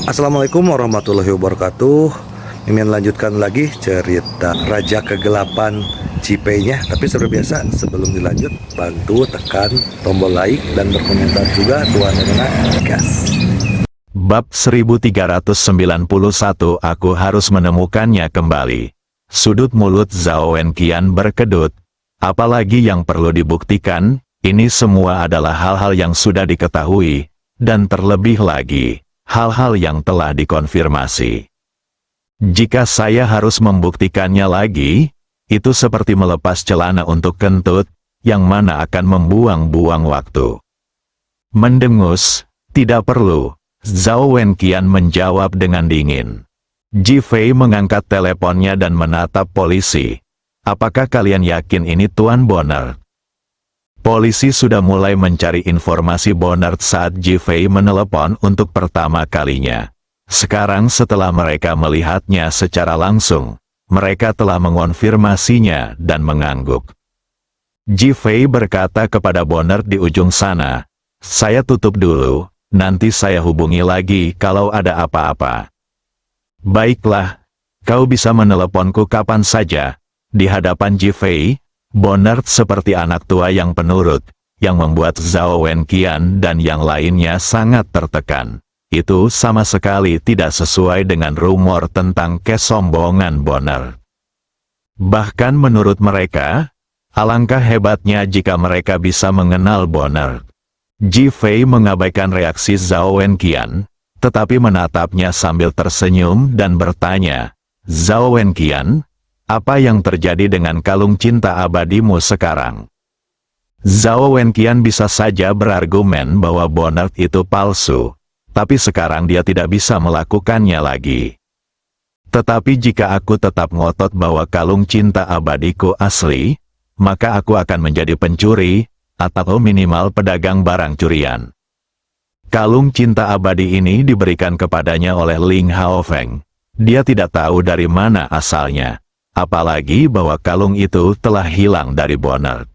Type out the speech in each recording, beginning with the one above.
Assalamualaikum warahmatullahi wabarakatuh. Mimin lanjutkan lagi cerita Raja Kegelapan Cipenya. Tapi seperti biasa, sebelum dilanjut, bantu tekan tombol like dan berkomentar juga Tuan Rena gas. Bab 1391. Aku harus menemukannya kembali. Sudut mulut Zhao Wenqian berkedut. Apalagi yang perlu dibuktikan, ini semua adalah hal-hal yang sudah diketahui, dan terlebih lagi, hal-hal yang telah dikonfirmasi. Jika saya harus membuktikannya lagi, itu seperti melepas celana untuk kentut, yang mana akan membuang-buang waktu. Mendengus, tidak perlu. Zhao Wenqian menjawab dengan dingin. Ji Fei mengangkat teleponnya dan menatap polisi. Apakah kalian yakin ini Tuan Bonnard? Polisi sudah mulai mencari informasi Bonnard saat Ji Fei menelepon untuk pertama kalinya. Sekarang setelah mereka melihatnya secara langsung, mereka telah mengonfirmasinya dan mengangguk. Ji Fei berkata kepada Bonnard di ujung sana, "Saya tutup dulu, nanti saya hubungi lagi kalau ada apa-apa." "Baiklah, kau bisa meneleponku kapan saja." Di hadapan Ji Fei, Bonnard seperti anak tua yang penurut, yang membuat Zhao Wenqian dan yang lainnya sangat tertekan. Itu sama sekali tidak sesuai dengan rumor tentang kesombongan Bonnard. Bahkan menurut mereka, alangkah hebatnya jika mereka bisa mengenal Bonnard. Ji Fei mengabaikan reaksi Zhao Wenqian, tetapi menatapnya sambil tersenyum dan bertanya, "Zhao Wenqian, apa yang terjadi dengan kalung cinta abadimu sekarang?" Zhao Wenqian bisa saja berargumen bahwa Bonnard itu palsu, tapi sekarang dia tidak bisa melakukannya lagi. Tetapi jika aku tetap ngotot bahwa kalung cinta abadiku asli, maka aku akan menjadi pencuri, atau minimal pedagang barang curian. Kalung cinta abadi ini diberikan kepadanya oleh Ling Haofeng. Dia tidak tahu dari mana asalnya. Apalagi bahwa kalung itu telah hilang dari Bonnard.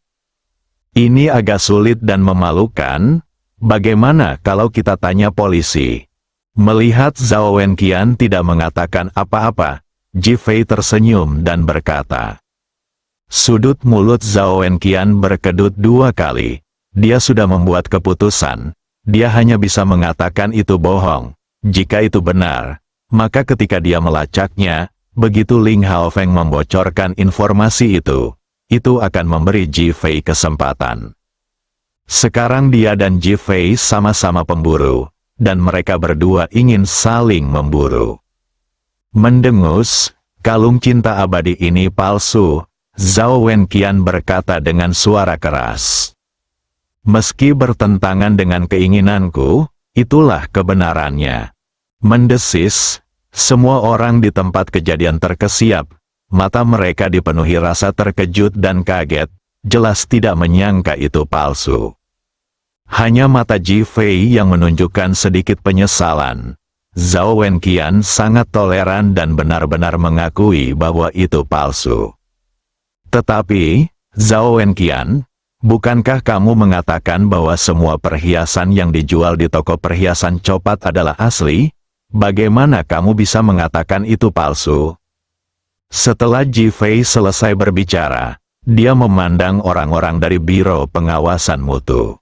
Ini agak sulit dan memalukan. Bagaimana kalau kita tanya polisi? Melihat Zhao Wenqian tidak mengatakan apa-apa, Ji Fei tersenyum dan berkata. Sudut mulut Zhao Wenqian berkedut 2 kali. Dia sudah membuat keputusan. Dia hanya bisa mengatakan itu bohong. Jika itu benar, maka ketika dia melacaknya, begitu Ling Haofeng membocorkan informasi itu akan memberi Ji Fei kesempatan. Sekarang dia dan Ji Fei sama-sama pemburu, dan mereka berdua ingin saling memburu. Mendengus, kalung cinta abadi ini palsu, Zhao Wenqian berkata dengan suara keras. Meski bertentangan dengan keinginanku, itulah kebenarannya. Mendesis, semua orang di tempat kejadian terkesiap, mata mereka dipenuhi rasa terkejut dan kaget, jelas tidak menyangka itu palsu. Hanya mata Ji Fei yang menunjukkan sedikit penyesalan. Zhao Wenqian sangat toleran dan benar-benar mengakui bahwa itu palsu. Tetapi, Zhao Wenqian, bukankah kamu mengatakan bahwa semua perhiasan yang dijual di toko perhiasan copat adalah asli? Bagaimana kamu bisa mengatakan itu palsu? Setelah Ji Fei selesai berbicara, dia memandang orang-orang dari Biro Pengawasan Mutu.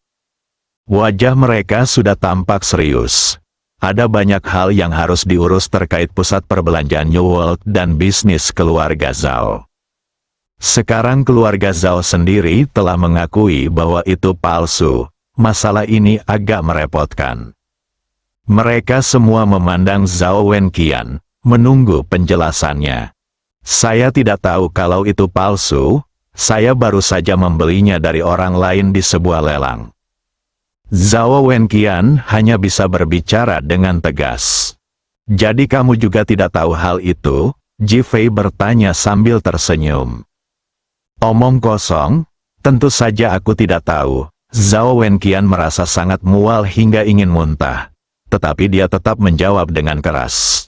Wajah mereka sudah tampak serius. Ada banyak hal yang harus diurus terkait pusat perbelanjaan New World dan bisnis keluarga Zhao. Sekarang keluarga Zhao sendiri telah mengakui bahwa itu palsu. Masalah ini agak merepotkan. Mereka semua memandang Zhao Wenqian, menunggu penjelasannya. Saya tidak tahu kalau itu palsu, saya baru saja membelinya dari orang lain di sebuah lelang. Zhao Wenqian hanya bisa berbicara dengan tegas. Jadi kamu juga tidak tahu hal itu? Ji Fei bertanya sambil tersenyum. Omong kosong, tentu saja aku tidak tahu. Zhao Wenqian merasa sangat mual hingga ingin muntah. Tetapi dia tetap menjawab dengan keras.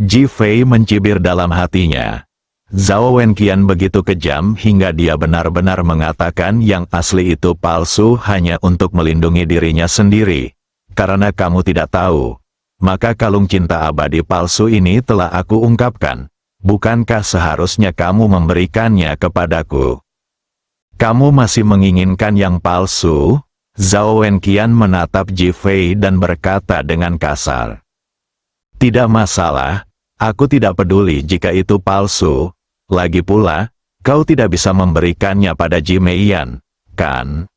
Ji Fei mencibir dalam hatinya. Zhao Wenqian begitu kejam hingga dia benar-benar mengatakan yang asli itu palsu hanya untuk melindungi dirinya sendiri. Karena kamu tidak tahu, maka kalung cinta abadi palsu ini telah aku ungkapkan. Bukankah seharusnya kamu memberikannya kepadaku? Kamu masih menginginkan yang palsu? Zhao Wenqian menatap Ji Fei dan berkata dengan kasar. Tidak masalah, aku tidak peduli jika itu palsu. Lagi pula, kau tidak bisa memberikannya pada Ji Meiyan, kan?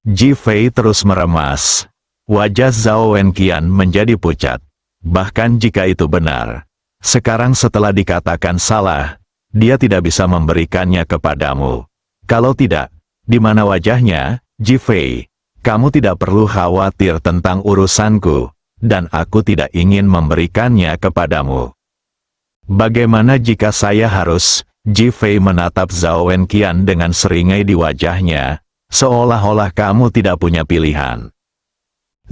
Ji Fei terus meremas. Wajah Zhao Wenqian menjadi pucat. Bahkan jika itu benar, sekarang setelah dikatakan salah, dia tidak bisa memberikannya kepadamu. Kalau tidak, di mana wajahnya? Ji Fei, kamu tidak perlu khawatir tentang urusanku, dan aku tidak ingin memberikannya kepadamu. Bagaimana jika saya harus? Ji Fei menatap Zhao Wenqian dengan seringai di wajahnya, seolah-olah kamu tidak punya pilihan.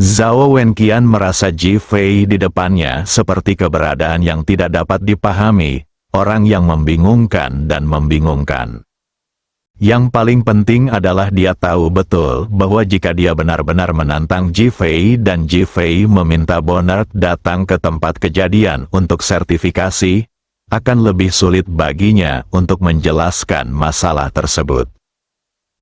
Zhao Wenqian merasa Ji Fei di depannya seperti keberadaan yang tidak dapat dipahami, orang yang membingungkan dan membingungkan. Yang paling penting adalah dia tahu betul bahwa jika dia benar-benar menantang Ji Fei dan Ji Fei meminta Bonnard datang ke tempat kejadian untuk sertifikasi, akan lebih sulit baginya untuk menjelaskan masalah tersebut.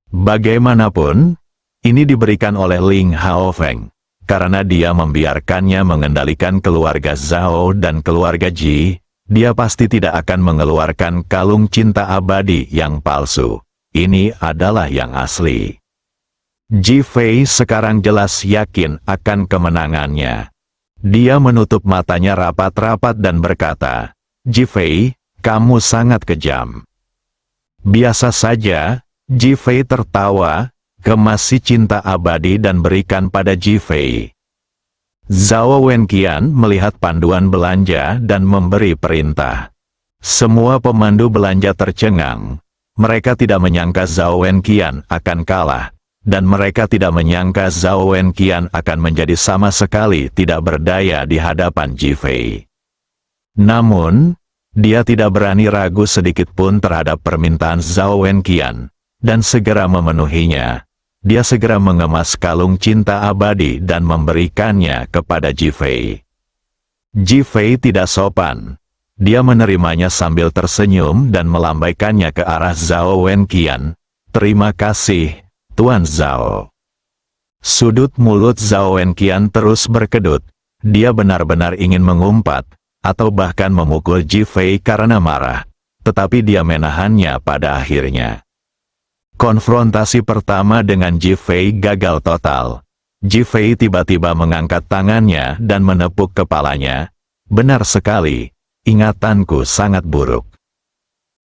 Bagaimanapun, ini diberikan oleh Ling Haofeng, karena dia membiarkannya mengendalikan keluarga Zhao dan keluarga Ji, dia pasti tidak akan mengeluarkan kalung cinta abadi yang palsu. Ini adalah yang asli. Ji Fei sekarang jelas yakin akan kemenangannya. Dia menutup matanya rapat-rapat dan berkata, Ji Fei, kamu sangat kejam. Biasa saja, Ji Fei tertawa, kemas si cinta abadi dan berikan pada Ji Fei. Zhao Wenqian melihat panduan belanja dan memberi perintah. Semua pemandu belanja tercengang. Mereka tidak menyangka Zhao Wenqian akan kalah, dan mereka tidak menyangka Zhao Wenqian akan menjadi sama sekali tidak berdaya di hadapan Ji Fei. Namun, dia tidak berani ragu sedikit pun terhadap permintaan Zhao Wenqian, dan segera memenuhinya. Dia segera mengemas kalung cinta abadi dan memberikannya kepada Ji Fei. Ji Fei tidak sopan. Dia menerimanya sambil tersenyum dan melambaikannya ke arah Zhao Wenqian. Terima kasih, Tuan Zhao. Sudut mulut Zhao Wenqian terus berkedut. Dia benar-benar ingin mengumpat, atau bahkan memukul Ji Fei karena marah. Tetapi dia menahannya pada akhirnya. Konfrontasi pertama dengan Ji Fei gagal total. Ji Fei tiba-tiba mengangkat tangannya dan menepuk kepalanya. Benar sekali. Ingatanku sangat buruk.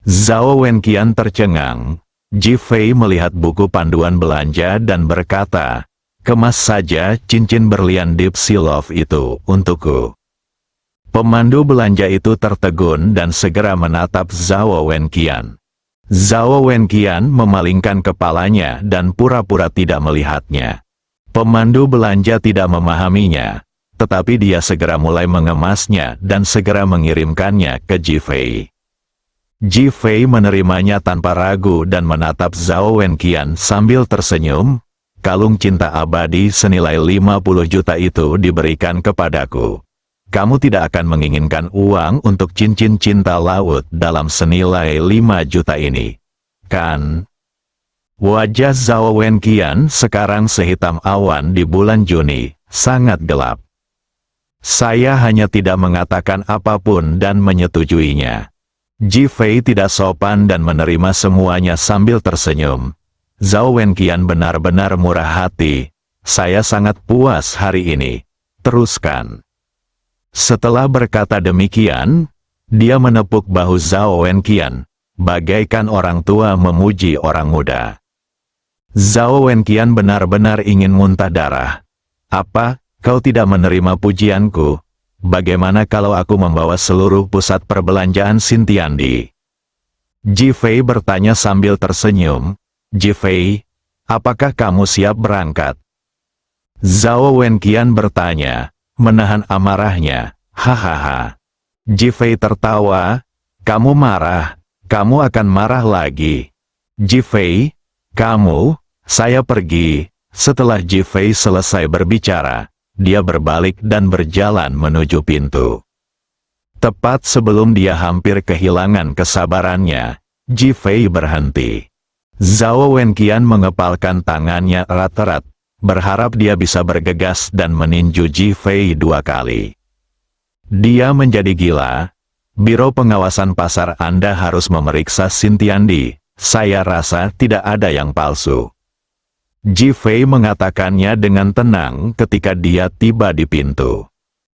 Zhao Wenqian tercengang. Ji Fei melihat buku panduan belanja dan berkata, kemas saja cincin berlian Deep Sea Love itu untukku. Pemandu belanja itu tertegun dan segera menatap Zhao Wenqian. Zhao Wenqian memalingkan kepalanya dan pura-pura tidak melihatnya. Pemandu belanja tidak memahaminya. Tetapi dia segera mulai mengemasnya dan segera mengirimkannya ke Ji Fei. Ji Fei menerimanya tanpa ragu dan menatap Zhao Wenqian sambil tersenyum. Kalung cinta abadi senilai 50 juta itu diberikan kepadaku. Kamu tidak akan menginginkan uang untuk cincin cinta laut dalam senilai 5 juta ini, kan? Wajah Zhao Wenqian sekarang sehitam awan di bulan Juni, sangat gelap. Saya hanya tidak mengatakan apapun dan menyetujuinya. Ji Fei tidak sopan dan menerima semuanya sambil tersenyum. Zhao Wenqian benar-benar murah hati. Saya sangat puas hari ini. Teruskan. Setelah berkata demikian, dia menepuk bahu Zhao Wenqian, bagaikan orang tua memuji orang muda. Zhao Wenqian benar-benar ingin muntah darah. Apa? Kau tidak menerima pujianku? Bagaimana kalau aku membawa seluruh pusat perbelanjaan Xintiandi? Ji Fei bertanya sambil tersenyum. Ji Fei, apakah kamu siap berangkat? Zhao Wenqian bertanya, menahan amarahnya. Hahaha. Ji Fei tertawa. Kamu marah? Kamu akan marah lagi. Ji Fei, kamu, saya pergi. Setelah Ji Fei selesai berbicara, dia berbalik dan berjalan menuju pintu. Tepat sebelum dia hampir kehilangan kesabarannya, Ji Fei berhenti. Zhao Wenqian mengepalkan tangannya erat-erat, berharap dia bisa bergegas dan meninju Ji Fei 2 kali. Dia menjadi gila. Biro Pengawasan Pasar Anda harus memeriksa Xintiandi, saya rasa tidak ada yang palsu. Ji Fei mengatakannya dengan tenang ketika dia tiba di pintu.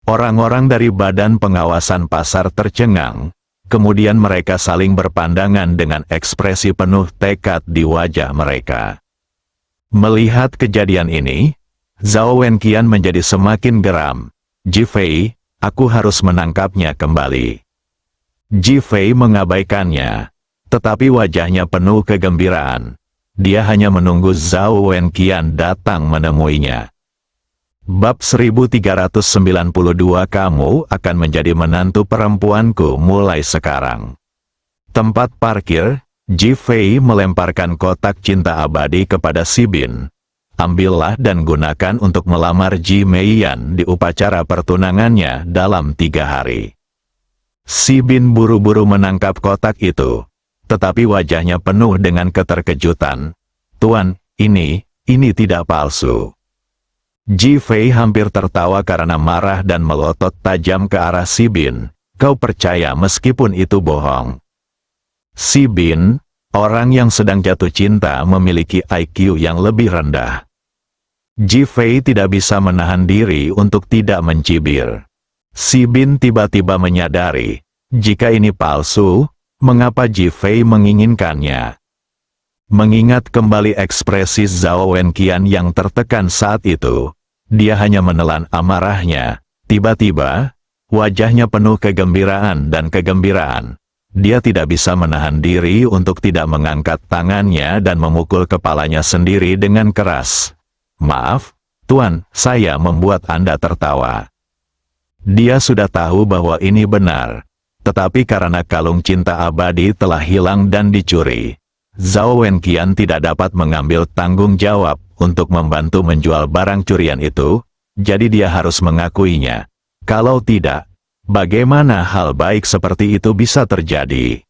Orang-orang dari Badan Pengawasan Pasar tercengang, kemudian mereka saling berpandangan dengan ekspresi penuh tekad di wajah mereka. Melihat kejadian ini, Zhao Wenqian menjadi semakin geram. Ji Fei, aku harus menangkapnya kembali. Ji Fei mengabaikannya, tetapi wajahnya penuh kegembiraan. Dia hanya menunggu Zhao Wenqian datang menemuinya. Bab 1392 Kamu akan menjadi menantu perempuanku mulai sekarang. Tempat parkir, Ji Fei melemparkan kotak cinta abadi kepada Si Bin. Ambillah dan gunakan untuk melamar Ji Meiyan di upacara pertunangannya dalam 3 hari. Si Bin buru-buru menangkap kotak itu, tetapi wajahnya penuh dengan keterkejutan. Tuan, ini tidak palsu. Ji Fei hampir tertawa karena marah dan melotot tajam ke arah Si Bin. Kau percaya meskipun itu bohong? Si Bin, orang yang sedang jatuh cinta memiliki IQ yang lebih rendah. Ji Fei tidak bisa menahan diri untuk tidak mencibir. Si Bin tiba-tiba menyadari, jika ini palsu, mengapa Ji Fei menginginkannya? Mengingat kembali ekspresi Zhao Wenqian yang tertekan saat itu, dia hanya menelan amarahnya. Tiba-tiba, wajahnya penuh kegembiraan dan kegembiraan. Dia tidak bisa menahan diri untuk tidak mengangkat tangannya dan memukul kepalanya sendiri dengan keras. Maaf, Tuan, saya membuat Anda tertawa. Dia sudah tahu bahwa ini benar, tetapi karena kalung cinta abadi telah hilang dan dicuri, Zhao Wenqian tidak dapat mengambil tanggung jawab untuk membantu menjual barang curian itu, jadi dia harus mengakuinya. Kalau tidak, bagaimana hal baik seperti itu bisa terjadi?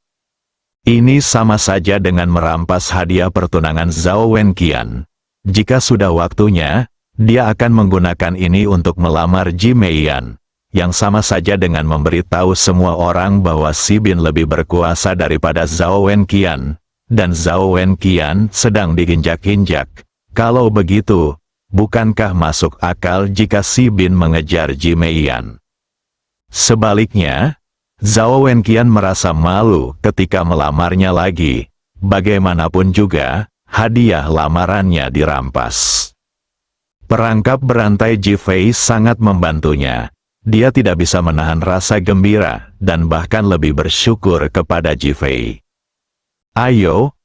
Ini sama saja dengan merampas hadiah pertunangan Zhao Wenqian. Jika sudah waktunya, dia akan menggunakan ini untuk melamar Ji Meiyan, yang sama saja dengan memberitahu semua orang bahwa Si Bin lebih berkuasa daripada Zhao Wenqian, dan Zhao Wenqian sedang diinjak-injak. Kalau begitu, bukankah masuk akal jika Si Bin mengejar Ji Meiyan? Sebaliknya, Zhao Wenqian merasa malu ketika melamarnya lagi. Bagaimanapun juga, hadiah lamarannya dirampas. Perangkap berantai Ji Fei sangat membantunya. Dia tidak bisa menahan rasa gembira dan bahkan lebih bersyukur kepada Ji Fei. Ayo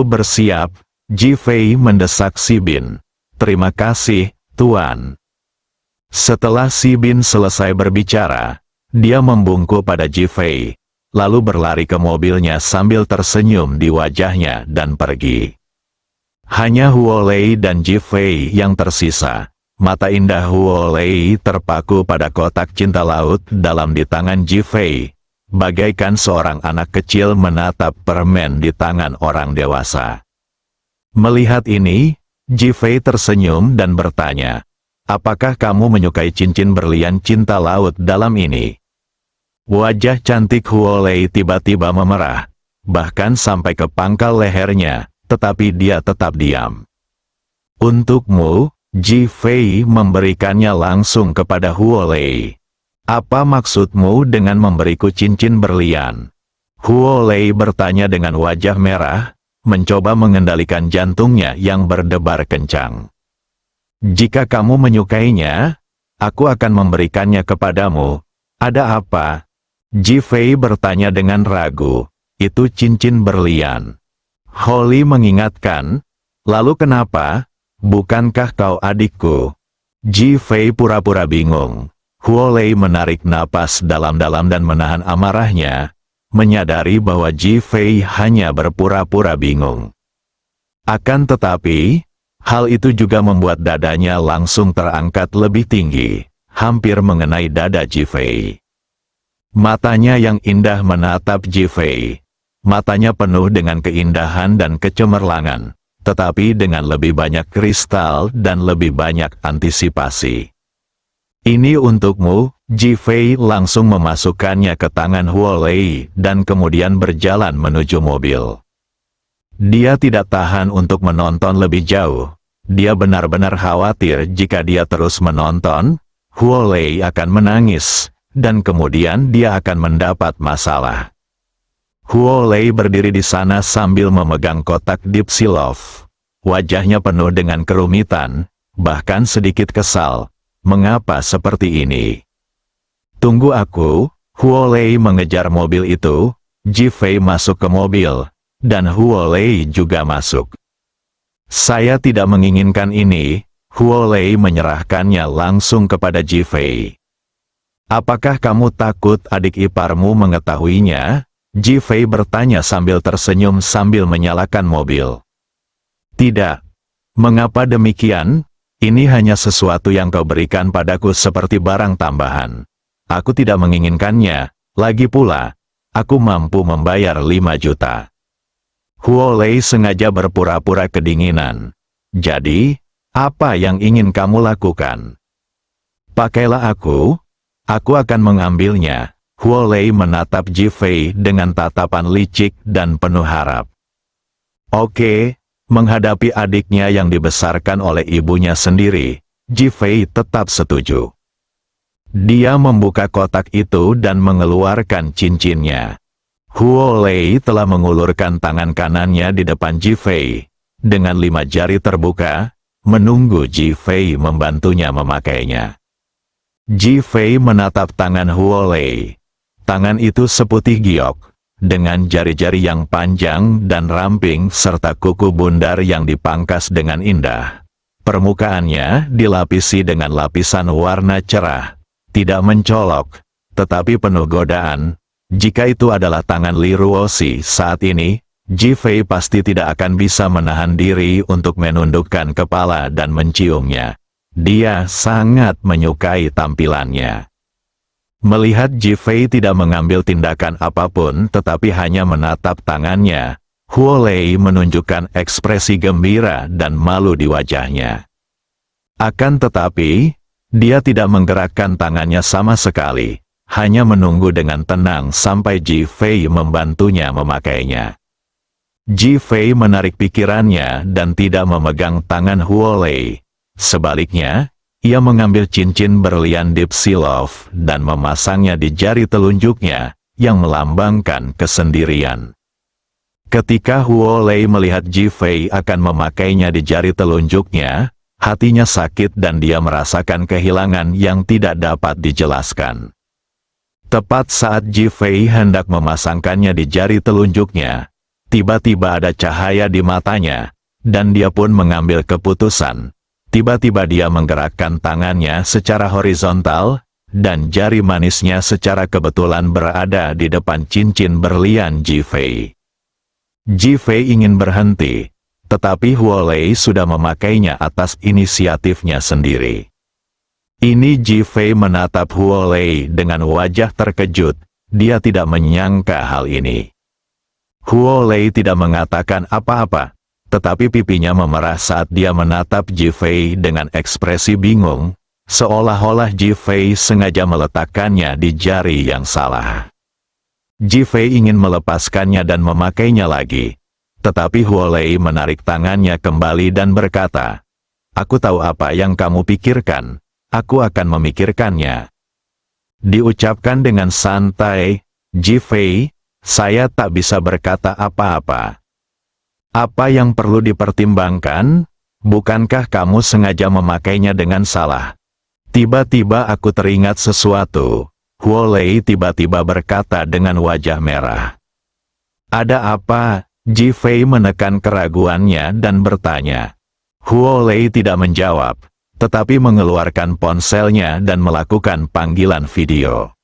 bersiap, Ji Fei mendesak Si Bin. Terima kasih, Tuan. Setelah Si Bin selesai berbicara, dia membungkuk pada Ji Fei, lalu berlari ke mobilnya sambil tersenyum di wajahnya dan pergi. Hanya Huo Lei dan Ji Fei yang tersisa. Mata indah Huo Lei terpaku pada kotak cinta laut dalam di tangan Ji Fei, bagaikan seorang anak kecil menatap permen di tangan orang dewasa. Melihat ini, Ji Fei tersenyum dan bertanya, apakah kamu menyukai cincin berlian cinta laut dalam ini? Wajah cantik Huo Lei tiba-tiba memerah, bahkan sampai ke pangkal lehernya, tetapi dia tetap diam. Untukmu, Ji Fei memberikannya langsung kepada Huo Lei. Apa maksudmu dengan memberiku cincin berlian? Huo Lei bertanya dengan wajah merah, mencoba mengendalikan jantungnya yang berdebar kencang. Jika kamu menyukainya, aku akan memberikannya kepadamu. Ada apa? Ji Fei bertanya dengan ragu. Itu cincin berlian. Holly mengingatkan, lalu kenapa? Bukankah kau adikku? Ji Fei pura-pura bingung. Huo Lei menarik napas dalam-dalam dan menahan amarahnya, menyadari bahwa Ji Fei hanya berpura-pura bingung. Akan tetapi, Hal itu juga membuat dadanya langsung terangkat lebih tinggi, hampir mengenai dada Ji Fei. Matanya yang indah menatap Ji Fei. Matanya penuh dengan keindahan dan kecemerlangan, tetapi dengan lebih banyak kristal dan lebih banyak antisipasi. Ini untukmu, Ji Fei langsung memasukkannya ke tangan Huo Lei dan kemudian berjalan menuju mobil. Dia tidak tahan untuk menonton lebih jauh. Dia benar-benar khawatir jika dia terus menonton, Huo Lei akan menangis, dan kemudian dia akan mendapat masalah. Huo Lei berdiri di sana sambil memegang kotak Deep Sea Love. Wajahnya penuh dengan kerumitan, bahkan sedikit kesal. Mengapa seperti ini? Tunggu aku. Huo Lei mengejar mobil itu. Ji Fei masuk ke mobil, dan Huo Lei juga masuk. Saya tidak menginginkan ini. Huo Lei menyerahkannya langsung kepada Ji Fei. Apakah kamu takut adik iparmu mengetahuinya? Ji Fei bertanya sambil tersenyum sambil menyalakan mobil. Tidak. Mengapa demikian? Ini hanya sesuatu yang kau berikan padaku seperti barang tambahan. Aku tidak menginginkannya. Lagi pula, aku mampu membayar 5 juta. Huo Lei sengaja berpura-pura kedinginan. Jadi, apa yang ingin kamu lakukan? Pakailah aku akan mengambilnya. Huo Lei menatap Ji Fei dengan tatapan licik dan penuh harap. Oke. Menghadapi adiknya yang dibesarkan oleh ibunya sendiri, Ji Fei tetap setuju. Dia membuka kotak itu dan mengeluarkan cincinnya. Huo Lei telah mengulurkan tangan kanannya di depan Ji Fei, dengan 5 jari terbuka, menunggu Ji Fei membantunya memakainya. Ji Fei menatap tangan Huo Lei. Tangan itu seputih giok, dengan jari-jari yang panjang dan ramping serta kuku bundar yang dipangkas dengan indah. Permukaannya dilapisi dengan lapisan warna cerah, tidak mencolok, tetapi penuh godaan. Jika itu adalah tangan Li Ruoxi saat ini, Ji Fei pasti tidak akan bisa menahan diri untuk menundukkan kepala dan menciumnya. Dia sangat menyukai tampilannya. Melihat Ji Fei tidak mengambil tindakan apapun tetapi hanya menatap tangannya, Huo Lei menunjukkan ekspresi gembira dan malu di wajahnya. Akan tetapi, dia tidak menggerakkan tangannya sama sekali, hanya menunggu dengan tenang sampai Ji Fei membantunya memakainya. Ji Fei menarik pikirannya dan tidak memegang tangan Huo Lei. Sebaliknya, ia mengambil cincin berlian Deep Sea Love dan memasangnya di jari telunjuknya, yang melambangkan kesendirian. Ketika Huo Lei melihat Ji Fei akan memakainya di jari telunjuknya, hatinya sakit dan dia merasakan kehilangan yang tidak dapat dijelaskan. Tepat saat Ji Fei hendak memasangkannya di jari telunjuknya, tiba-tiba ada cahaya di matanya, dan dia pun mengambil keputusan. Tiba-tiba dia menggerakkan tangannya secara horizontal, dan jari manisnya secara kebetulan berada di depan cincin berlian Ji Fei. Ji Fei ingin berhenti, tetapi Huo Lei sudah memakainya atas inisiatifnya sendiri. Ini Ji Fei menatap Huo Lei dengan wajah terkejut, dia tidak menyangka hal ini. Huo Lei tidak mengatakan apa-apa. Tetapi pipinya memerah saat dia menatap Ji Fei dengan ekspresi bingung, seolah-olah Ji Fei sengaja meletakkannya di jari yang salah. Ji Fei ingin melepaskannya dan memakainya lagi, tetapi Huo Lei menarik tangannya kembali dan berkata, "Aku tahu apa yang kamu pikirkan, aku akan memikirkannya." Diucapkan dengan santai, Ji Fei, saya tak bisa berkata apa-apa. Apa yang perlu dipertimbangkan? Bukankah kamu sengaja memakainya dengan salah? Tiba-tiba aku teringat sesuatu. Huo Lei tiba-tiba berkata dengan wajah merah. Ada apa? Ji Fei menekan keraguannya dan bertanya. Huo Lei tidak menjawab, tetapi mengeluarkan ponselnya dan melakukan panggilan video.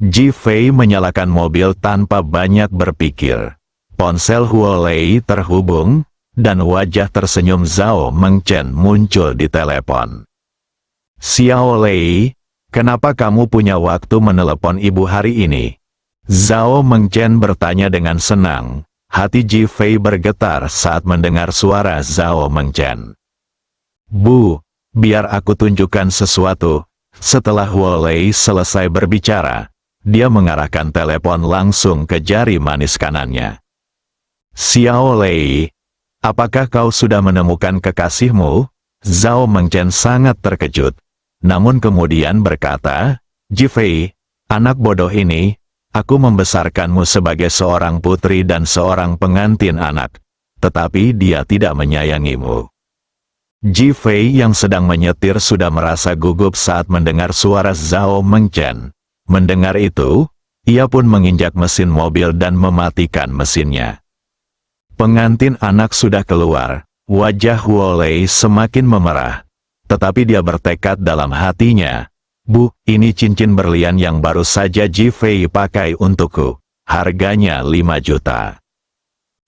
Ji Fei menyalakan mobil tanpa banyak berpikir. Ponsel Huo Lei terhubung, dan wajah tersenyum Zhao Mengchen muncul di telepon. Xiao Lei, kenapa kamu punya waktu menelepon ibu hari ini? Zhao Mengchen bertanya dengan senang. Hati Ji Fei bergetar saat mendengar suara Zhao Mengchen. Bu, biar aku tunjukkan sesuatu. Setelah Huo Lei selesai berbicara, dia mengarahkan telepon langsung ke jari manis kanannya. Xiao Lei, apakah kau sudah menemukan kekasihmu? Zhao Mengchen sangat terkejut, namun kemudian berkata, Ji Fei, anak bodoh ini, aku membesarkanmu sebagai seorang putri dan seorang pengantin anak, tetapi dia tidak menyayangimu. Ji Fei yang sedang menyetir sudah merasa gugup saat mendengar suara Zhao Mengchen. Mendengar itu, ia pun menginjak mesin mobil dan mematikan mesinnya. Pengantin anak sudah keluar, wajah Huo Lei semakin memerah. Tetapi dia bertekad dalam hatinya, Bu, ini cincin berlian yang baru saja Ji Fei pakai untukku. Harganya 5 juta.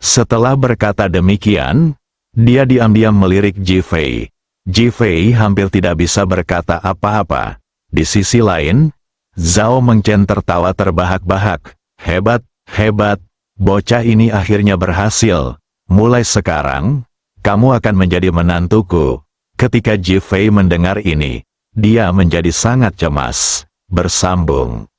Setelah berkata demikian, dia diam-diam melirik Ji Fei. Ji Fei hampir tidak bisa berkata apa-apa. Di sisi lain, Zhao Mengchen tertawa terbahak-bahak. Hebat, hebat, bocah ini akhirnya berhasil. Mulai sekarang, kamu akan menjadi menantuku. Ketika Ji Fei mendengar ini, dia menjadi sangat cemas. Bersambung.